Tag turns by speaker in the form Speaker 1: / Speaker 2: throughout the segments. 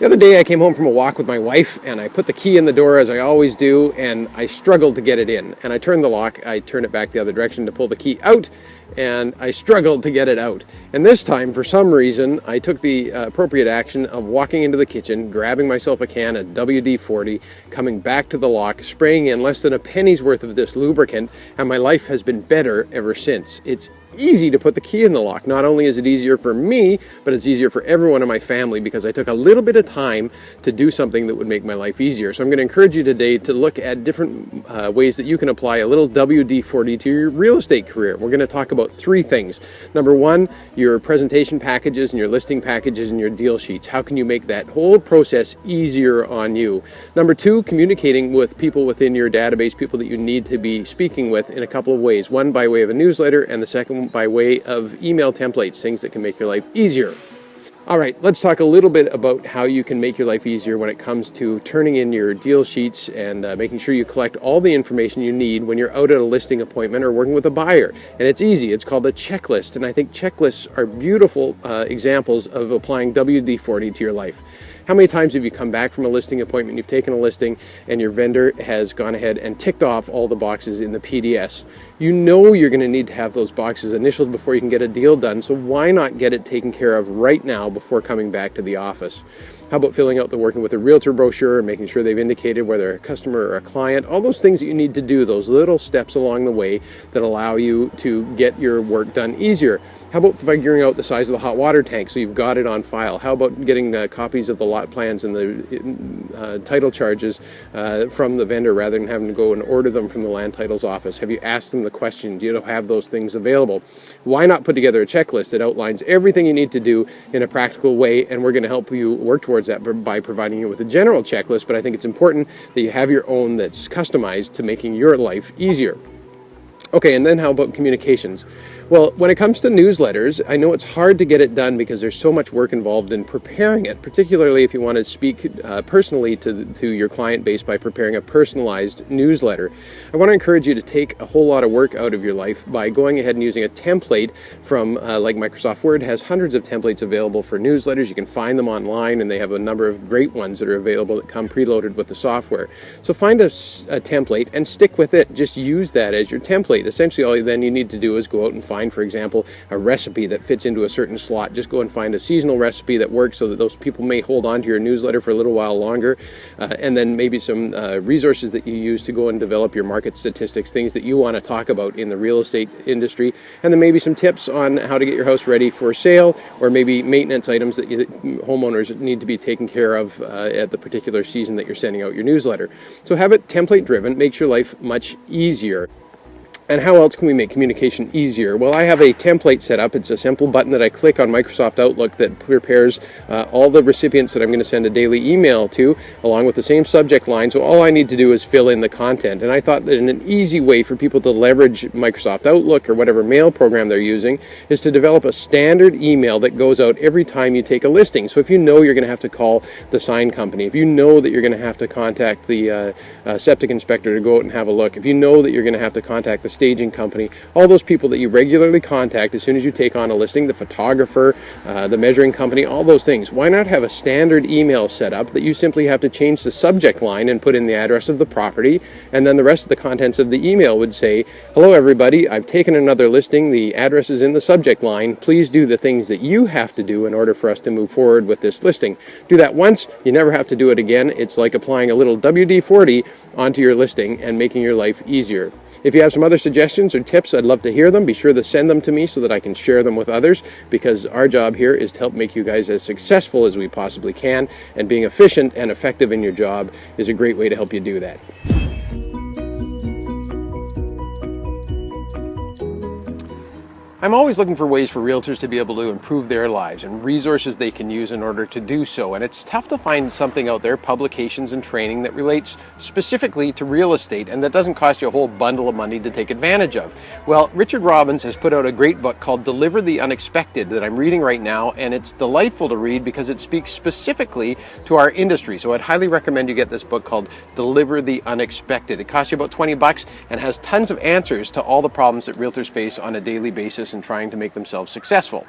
Speaker 1: The other day I came home from a walk with my wife and I put the key in the door as I always do, and I struggled to get it in. And I turned the lock, I turned it back the other direction to pull the key out, and I struggled to get it out. And this time, for some reason, I took the appropriate action of walking into the kitchen, grabbing myself a can of WD-40, coming back to the lock, spraying in less than a penny's worth of this lubricant, and my life has been better ever since. It's easy to put the key in the lock. Not only is it easier for me, but it's easier for everyone in my family because I took a little bit of time to do something that would make my life easier. So I'm going to encourage you today to look at different ways that you can apply a little WD-40 to your real estate career. We're going to talk about three things. Number one, your presentation packages and your listing packages and your deal sheets. How can you make that whole process easier on you? Number two, communicating with people within your database, people that you need to be speaking with in a couple of ways. One by way of a newsletter, and the second by way of email templates, things that can make your life easier. All right, let's talk a little bit about how you can make your life easier when it comes to turning in your deal sheets and making sure you collect all the information you need when you're out at a listing appointment or working with a buyer. And it's easy. It's called a checklist. And I think checklists are beautiful examples of applying WD-40 to your life. How many times have you come back from a listing appointment, you've taken a listing, and your vendor has gone ahead and ticked off all the boxes in the PDS? You know you're going to need to have those boxes initialed before you can get a deal done, so why not get it taken care of right now before coming back to the office? How about filling out the working with a realtor brochure and making sure they've indicated whether a customer or a client, all those things that you need to do, those little steps along the way that allow you to get your work done easier. How about figuring out the size of the hot water tank so you've got it on file? How about getting copies of the lot plans and the title charges from the vendor rather than having to go and order them from the land titles office? Have you asked them the question? Do you have those things available? Why not put together a checklist that outlines everything you need to do in a practical way, and we're going to help you work towards that by providing you with a general checklist, but I think it's important that you have your own that's customized to making your life easier. Okay, and then how about communications? Well, when it comes to newsletters, I know it's hard to get it done because there's so much work involved in preparing it, particularly if you want to speak personally to your client base by preparing a personalized newsletter. I want to encourage you to take a whole lot of work out of your life by going ahead and using a template from like Microsoft Word has hundreds of templates available for newsletters. You can find them online, and they have a number of great ones that are available that come preloaded with the software. So find a template and stick with it. Just use that as your template. Essentially, all then you need to do is go out and find, for example, a recipe that fits into a certain slot. Just go and find a seasonal recipe that works so that those people may hold on to your newsletter for a little while longer. And then maybe some resources that you use to go and develop your market statistics, things that you want to talk about in the real estate industry. And then maybe some tips on how to get your house ready for sale, or maybe maintenance items that homeowners need to be taken care of at the particular season that you're sending out your newsletter. So have it template driven, makes your life much easier. And how else can we make communication easier? Well, I have a template set up. It's a simple button that I click on Microsoft Outlook that prepares all the recipients that I'm going to send a daily email to, along with the same subject line. So all I need to do is fill in the content. And I thought that an easy way for people to leverage Microsoft Outlook or whatever mail program they're using is to develop a standard email that goes out every time you take a listing. So if you know you're going to have to call the sign company, if you know that you're going to have to contact the septic inspector to go out and have a look, if you know that you're going to have to contact the staging company, all those people that you regularly contact as soon as you take on a listing, the photographer, the measuring company, all those things. Why not have a standard email set up that you simply have to change the subject line and put in the address of the property, and then the rest of the contents of the email would say, "Hello everybody, I've taken another listing, the address is in the subject line, please do the things that you have to do in order for us to move forward with this listing." Do that once, you never have to do it again. It's like applying a little WD-40 onto your listing and making your life easier. If you have some other suggestions or tips, I'd love to hear them. Be sure to send them to me so that I can share them with others, because our job here is to help make you guys as successful as we possibly can, and being efficient and effective in your job is a great way to help you do that. I'm always looking for ways for realtors to be able to improve their lives and resources they can use in order to do so. And it's tough to find something out there, publications and training, that relates specifically to real estate and that doesn't cost you a whole bundle of money to take advantage of. Well, Richard Robbins has put out a great book called Deliver the Unexpected that I'm reading right now, and it's delightful to read because it speaks specifically to our industry. So I'd highly recommend you get this book called Deliver the Unexpected. It costs you about $20 and has tons of answers to all the problems that realtors face on a daily basis and trying to make themselves successful.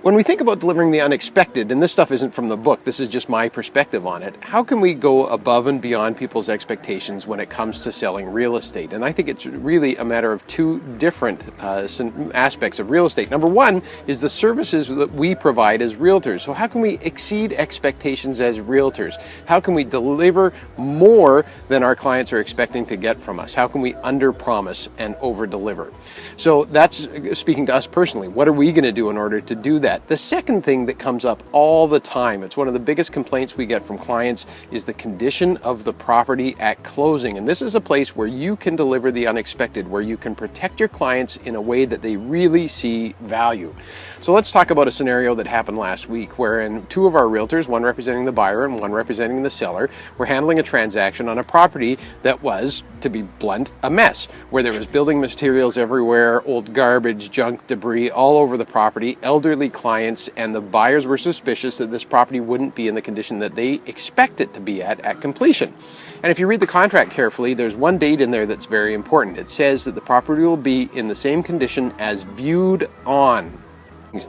Speaker 1: When we think about delivering the unexpected, and this stuff isn't from the book, this is just my perspective on it, how can we go above and beyond people's expectations when it comes to selling real estate? And I think it's really a matter of two different aspects of real estate. Number one is the services that we provide as realtors. So how can we exceed expectations as realtors? How can we deliver more than our clients are expecting to get from us? How can we under-promise and over-deliver? So that's speaking to us personally. What are we going to do in order to do that? The second thing that comes up all the time, it's one of the biggest complaints we get from clients, is the condition of the property at closing. And this is a place where you can deliver the unexpected, where you can protect your clients in a way that they really see value. So let's talk about a scenario that happened last week, wherein two of our realtors, one representing the buyer and one representing the seller, were handling a transaction on a property that was, to be blunt, a mess, where there was building materials everywhere, old garbage, junk, debris all over the property, elderly clients, and the buyers were suspicious that this property wouldn't be in the condition that they expect it to be at completion. And if you read the contract carefully, there's one date in there that's very important. It says that the property will be in the same condition as viewed on.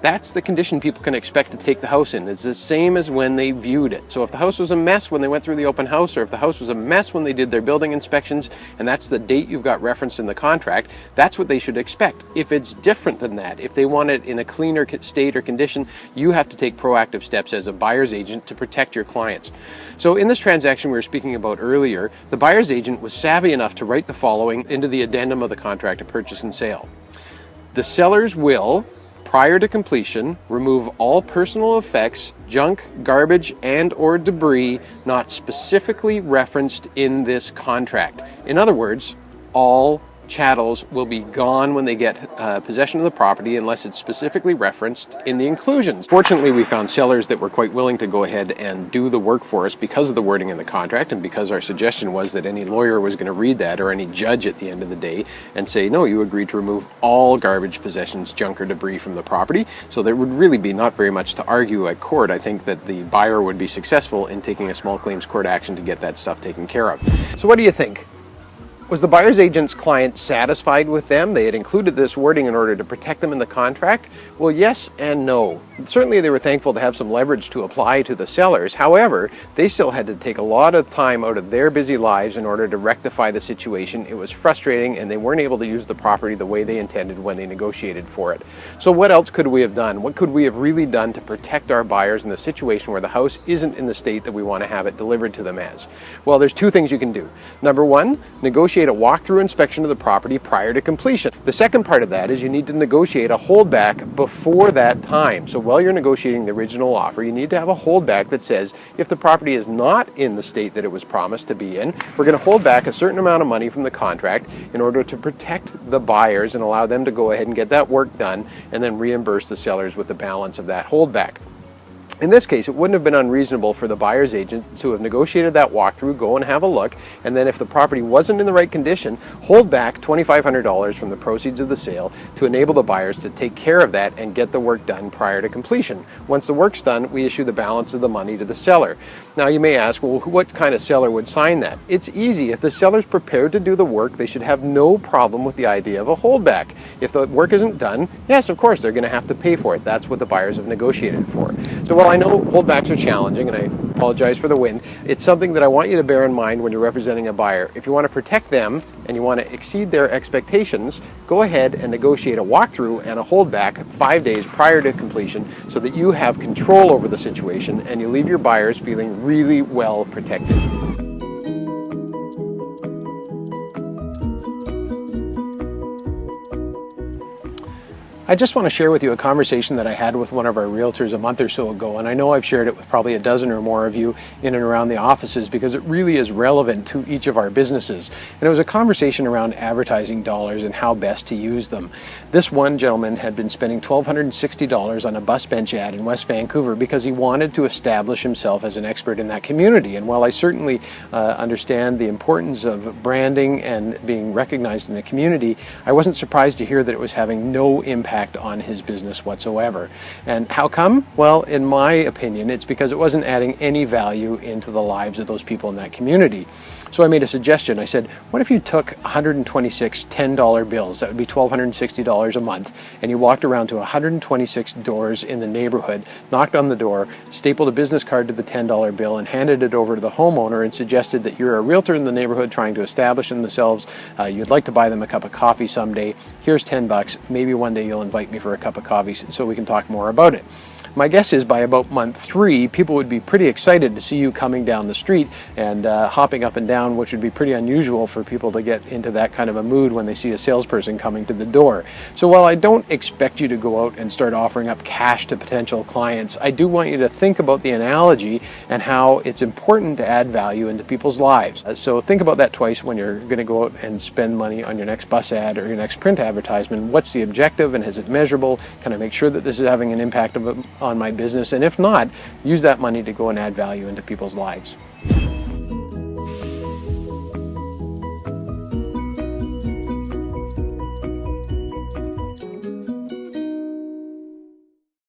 Speaker 1: That's the condition people can expect to take the house in. It's the same as when they viewed it. So if the house was a mess when they went through the open house, or if the house was a mess when they did their building inspections, and that's the date you've got referenced in the contract, that's what they should expect. If it's different than that, if they want it in a cleaner state or condition, you have to take proactive steps as a buyer's agent to protect your clients. So in this transaction we were speaking about earlier, the buyer's agent was savvy enough to write the following into the addendum of the contract of purchase and sale. The sellers will, prior to completion, remove all personal effects, junk, garbage, and or debris not specifically referenced in this contract. In other words, all chattels will be gone when they get possession of the property unless it's specifically referenced in the inclusions. Fortunately, we found sellers that were quite willing to go ahead and do the work for us because of the wording in the contract, and because our suggestion was that any lawyer was going to read that, or any judge at the end of the day, and say, no, you agreed to remove all garbage, possessions, junk, or debris from the property. So there would really be not very much to argue at court. I think that the buyer would be successful in taking a small claims court action to get that stuff taken care of. So what do you think? Was the buyer's agent's client satisfied with them? They had included this wording in order to protect them in the contract? Well, yes and no. Certainly they were thankful to have some leverage to apply to the sellers. However, they still had to take a lot of time out of their busy lives in order to rectify the situation. It was frustrating, and they weren't able to use the property the way they intended when they negotiated for it. So what else could we have done? What could we have really done to protect our buyers in the situation where the house isn't in the state that we want to have it delivered to them as? Well, there's two things you can do. Number one, negotiate a walkthrough inspection of the property prior to completion. The second part of that is you need to negotiate a holdback before that time. So while you're negotiating the original offer, you need to have a holdback that says, if the property is not in the state that it was promised to be in, we're going to hold back a certain amount of money from the contract in order to protect the buyers and allow them to go ahead and get that work done, and then reimburse the sellers with the balance of that holdback. In this case, it wouldn't have been unreasonable for the buyer's agent to have negotiated that walkthrough, go and have a look, and then if the property wasn't in the right condition, hold back $2,500 from the proceeds of the sale to enable the buyers to take care of that and get the work done prior to completion. Once the work's done, we issue the balance of the money to the seller. Now you may ask, well, what kind of seller would sign that? It's easy. If the seller's prepared to do the work, they should have no problem with the idea of a holdback. If the work isn't done, yes, of course, they're going to have to pay for it. That's what the buyers have negotiated for. So while I know holdbacks are challenging, and I apologize for the wind, it's something that I want you to bear in mind when you're representing a buyer. If you want to protect them and you want to exceed their expectations, go ahead and negotiate a walkthrough and a holdback 5 days prior to completion so that you have control over the situation and you leave your buyers feeling really well protected. I just want to share with you a conversation that I had with one of our realtors a month or so ago, and I know I've shared it with probably a dozen or more of you in and around the offices because it really is relevant to each of our businesses. And it was a conversation around advertising dollars and how best to use them. This one gentleman had been spending $1,260 on a bus bench ad in West Vancouver because he wanted to establish himself as an expert in that community. And while I certainly understand the importance of branding and being recognized in the community, I wasn't surprised to hear that it was having no impact on his business whatsoever. And how come? Well, in my opinion, it's because it wasn't adding any value into the lives of those people in that community. So I made a suggestion. I said, what if you took 126 $10 bills, that would be $1,260 a month, and you walked around to 126 doors in the neighborhood, knocked on the door, stapled a business card to the $10 bill, and handed it over to the homeowner and suggested that you're a realtor in the neighborhood trying to establish themselves, you'd like to buy them a cup of coffee someday, here's 10 bucks, maybe one day you'll invite me for a cup of coffee so we can talk more about it. My guess is by about month 3, people would be pretty excited to see you coming down the street and hopping up and down, which would be pretty unusual for people to get into that kind of a mood when they see a salesperson coming to the door. So while I don't expect you to go out and start offering up cash to potential clients, I do want you to think about the analogy and how it's important to add value into people's lives. So think about that twice when you're going to go out and spend money on your next bus ad or your next print advertisement. What's the objective, and is it measurable? Can I make sure that this is having an impact on my business? And if not, use that money to go and add value into people's lives.